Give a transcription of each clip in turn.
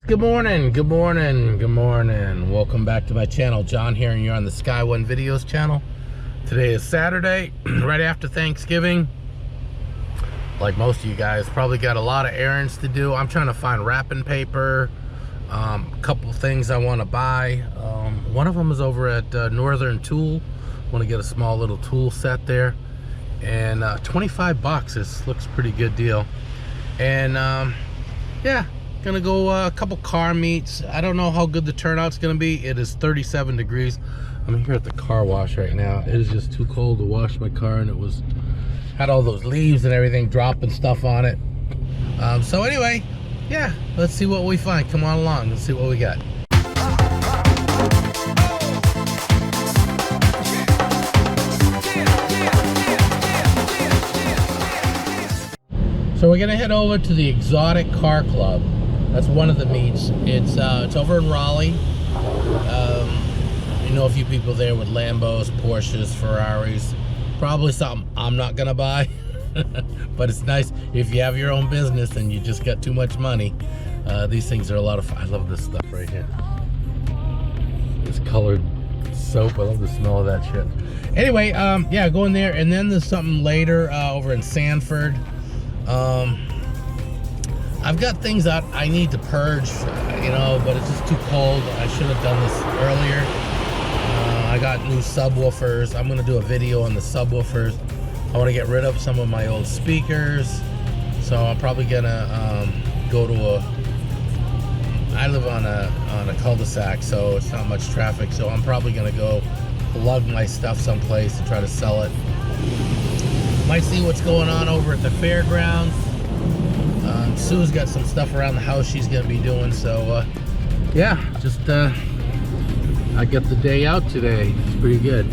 Good morning, good morning, good morning. Welcome back to my channel. John here, and you're on the Sky One Videos channel. Today is Saturday, right after Thanksgiving. Like most of you guys, probably got a lot of errands to do. I'm trying to find wrapping paper, a couple things I want to buy. One of them is over at Northern Tool. Want to get a small little tool set there, and 25 bucks. This looks pretty good deal. And yeah, gonna go a couple car meets. I don't know how good the turnout's gonna be. It is 37 degrees. I'm here at the car wash right now. It is just too cold to wash my car, and it had all those leaves and everything dropping stuff on it. So anyway, yeah, let's see what we find. Come on along, let's see what we got. So we're gonna head over to the Exotic Car Club. That's one of the meets. It's over in Raleigh. You know a few people there with Lambos, Porsches, Ferraris. Probably something I'm not gonna buy, but it's nice if you have your own business and you just got too much money. These things are a lot of fun. I love this stuff right here. This colored soap. I love the smell of that shit. Anyway, yeah, go in there, and then there's something later over in Sanford. I've got things that I need to purge, you know, but it's just too cold. I should have done this earlier. I got new subwoofers. I'm gonna do a video on the subwoofers. I want to get rid of some of my old speakers, so I'm probably gonna go to I live on a cul-de-sac, so it's not much traffic, so I'm probably gonna go lug my stuff someplace and try to sell it. Might see what's going on over at the fairgrounds. Sue's got some stuff around the house she's gonna be doing, so yeah, just I got the day out today. It's pretty good.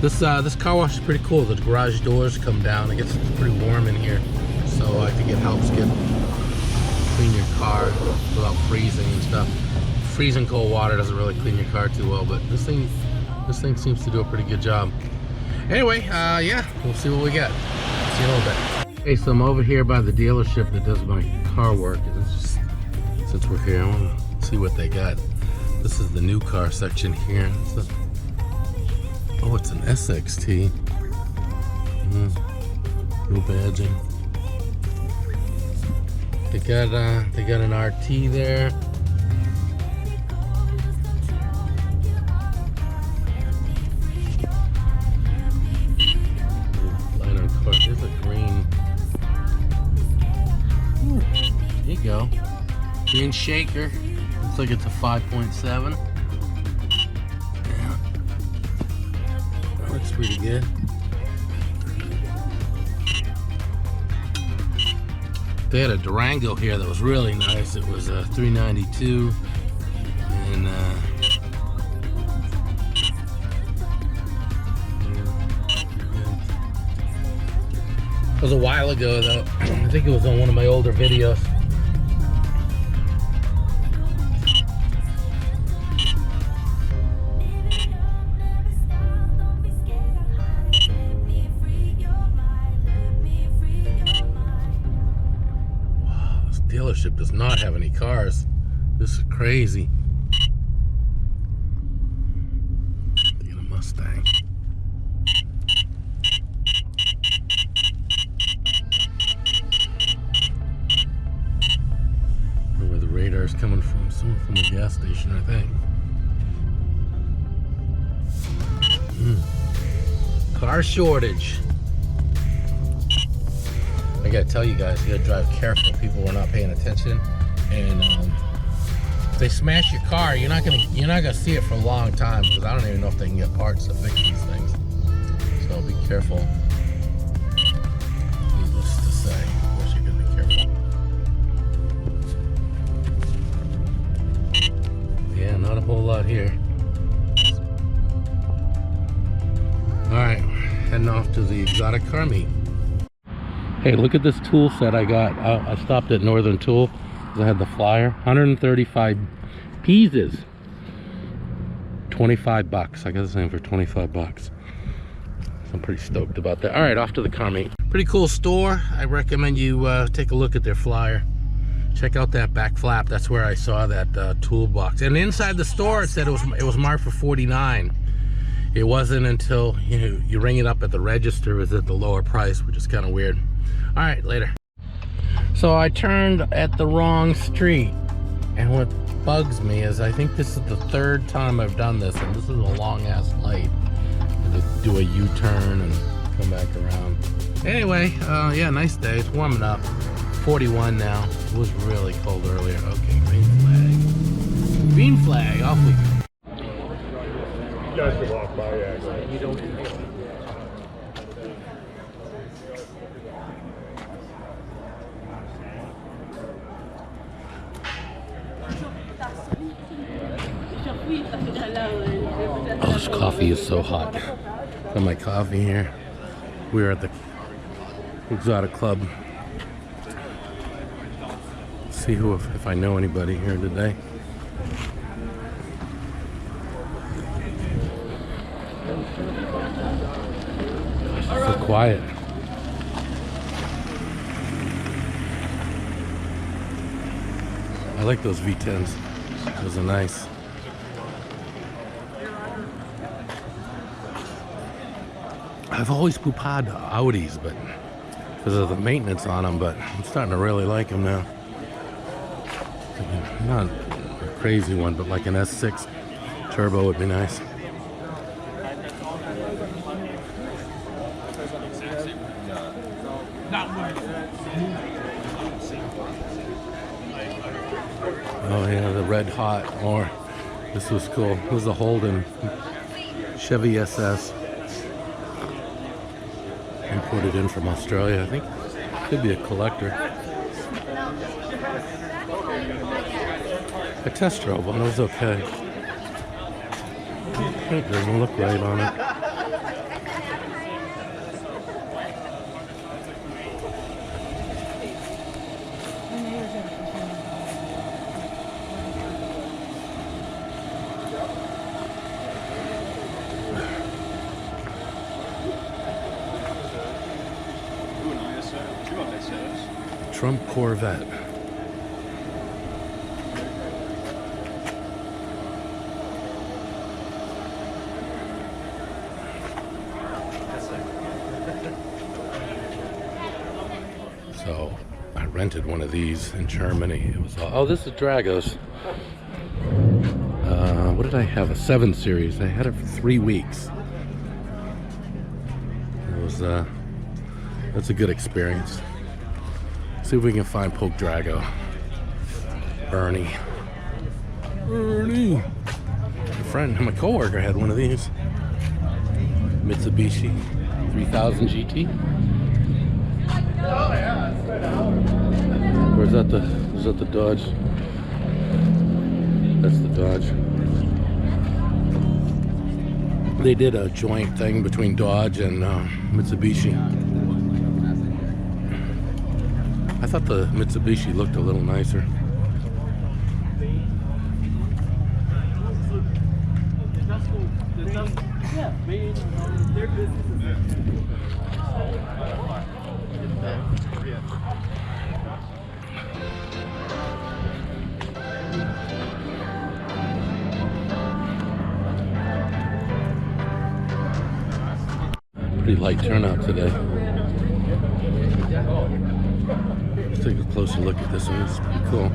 This car wash is pretty cool. The garage doors come down. It gets pretty warm in here, so I think it helps clean your car without freezing and stuff. Freezing cold water doesn't really clean your car too well, but this thing seems to do a pretty good job. Anyway, yeah, we'll see what we got. See you in a little bit. Okay, so I'm over here by the dealership that does my car work. Since we're here, I want to see what they got. This is the new car section here. Oh, it's an SXT. New badging. They got an RT there. There's a green. Ooh, there you go. Green shaker. Looks like it's a 5.7. Yeah. That looks pretty good. They had a Durango here that was really nice. It was a 392, and it was a while ago though. I think it was on one of my older videos. Wow, this dealership does not have any cars. This is crazy. They got a Mustang. Radar's coming from someone from the gas station, I think. Car shortage. I gotta tell you guys, you gotta drive careful. People are not paying attention, and if they smash your car, you're not gonna see it for a long time, because I don't even know if they can get parts to fix these things. So be careful. Needless to say, of course you're gonna be careful. Yeah, not a whole lot here. Alright, heading off to the Exotic Car Meet. Hey, look at this tool set I got. I stopped at Northern Tool because I had the flyer. 135 pieces. 25 bucks. I got this thing for 25 bucks. So I'm pretty stoked about that. Alright, off to the car meet. Pretty cool store. I recommend you take a look at their flyer. Check out that back flap. That's where I saw that toolbox. And inside the store, it said it was marked for $49. It wasn't until you ring it up at the register is at the lower price, which is kind of weird. All right, later. So I turned at the wrong street, and what bugs me is I think this is the third time I've done this, and this is a long ass light. I just do a U-turn and come back around. Anyway, yeah, nice day. It's warming up. 41 now. It was really cold earlier. Okay, green flag. Green flag, off we go. You guys can walk by, yeah. You don't. Oh, this coffee is so hot. Got my coffee here. We're at the Exotic Club. See if I know anybody here today. It's so quiet. I like those V10s. Those are nice. I've always poo-pah'd Audis, but because of the maintenance on them, but I'm starting to really like them now. Not a crazy one, but like an S6 turbo would be nice. Oh yeah, the red hot, or this was cool. It was a Holden Chevy SS. Imported in from Australia, I think. Could be a collector. I test drove one, it was okay. It doesn't look right on it. Trump Corvette. So I rented one of these in Germany. It was oh, this is Dragos. What did I have? A 7 Series. I had it for 3 weeks. It was that's a good experience. See if we can find Poke Drago. Bernie. My friend, my coworker had one of these. Mitsubishi 3000 GT. Or is that the Dodge? That's the Dodge. They did a joint thing between Dodge and Mitsubishi. I thought the Mitsubishi looked a little nicer. Pretty light turnout today. Let's take a closer look at this one. It's pretty cool.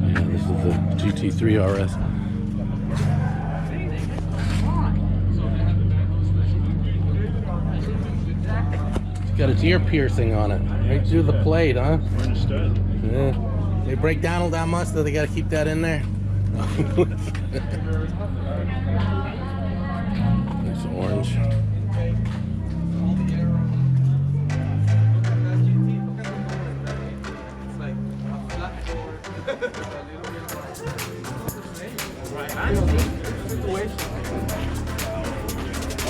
Yeah, this is the GT3 RS. It's got its ear piercing on it. Right through the plate, huh? Yeah. They break down all that much that they got to keep that in there. It's orange.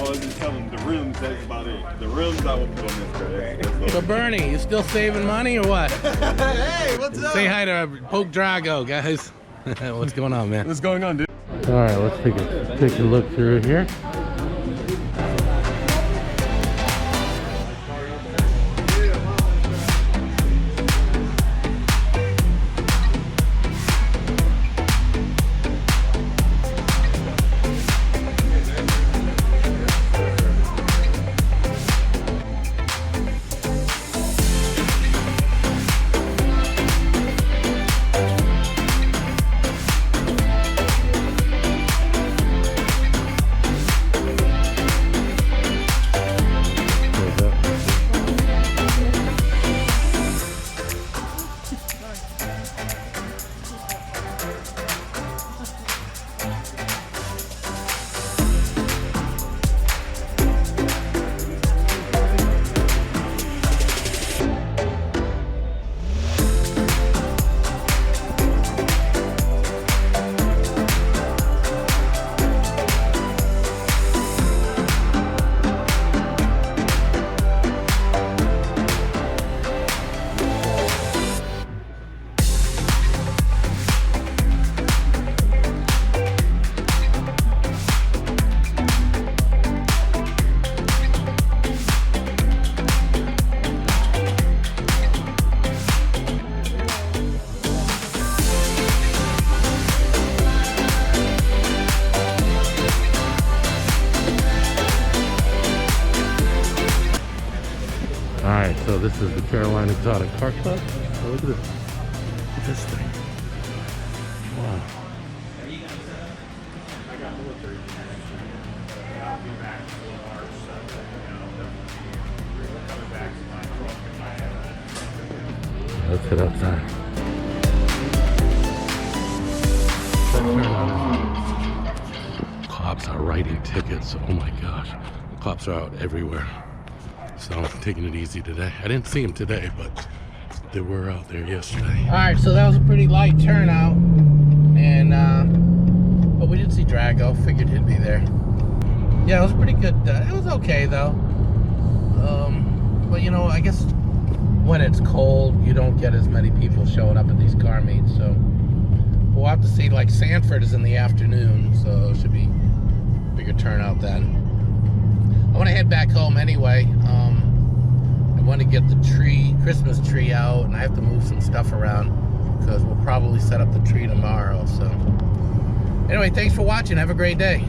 Oh, just tell them the rims, that's about it. The rims I will put on this. So Bernie, you still saving money or what? Hey, what's up? Say hi to Poke Drago, guys. What's going on, man? What's going on, dude? All right, let's take a look through here. this is the Carolina Exotic Car Club. Oh, look at this. Look at this thing. Wow. Let's head outside. Cops are writing tickets. Oh my gosh. Cops are out everywhere. So I'm taking it easy today. I didn't see them today, but they were out there yesterday. All right, so that was a pretty light turnout. And, but we did see Drago. Figured he'd be there. Yeah, it was pretty good. It was okay, though. But, you know, I guess when it's cold, you don't get as many people showing up at these car meets, so we'll have to see. Like Sanford is in the afternoon, so it should be a bigger turnout then. I want to head back home anyway. I want to get the Christmas tree out, and I have to move some stuff around because we'll probably set up the tree tomorrow. So anyway, thanks for watching. Have a great day.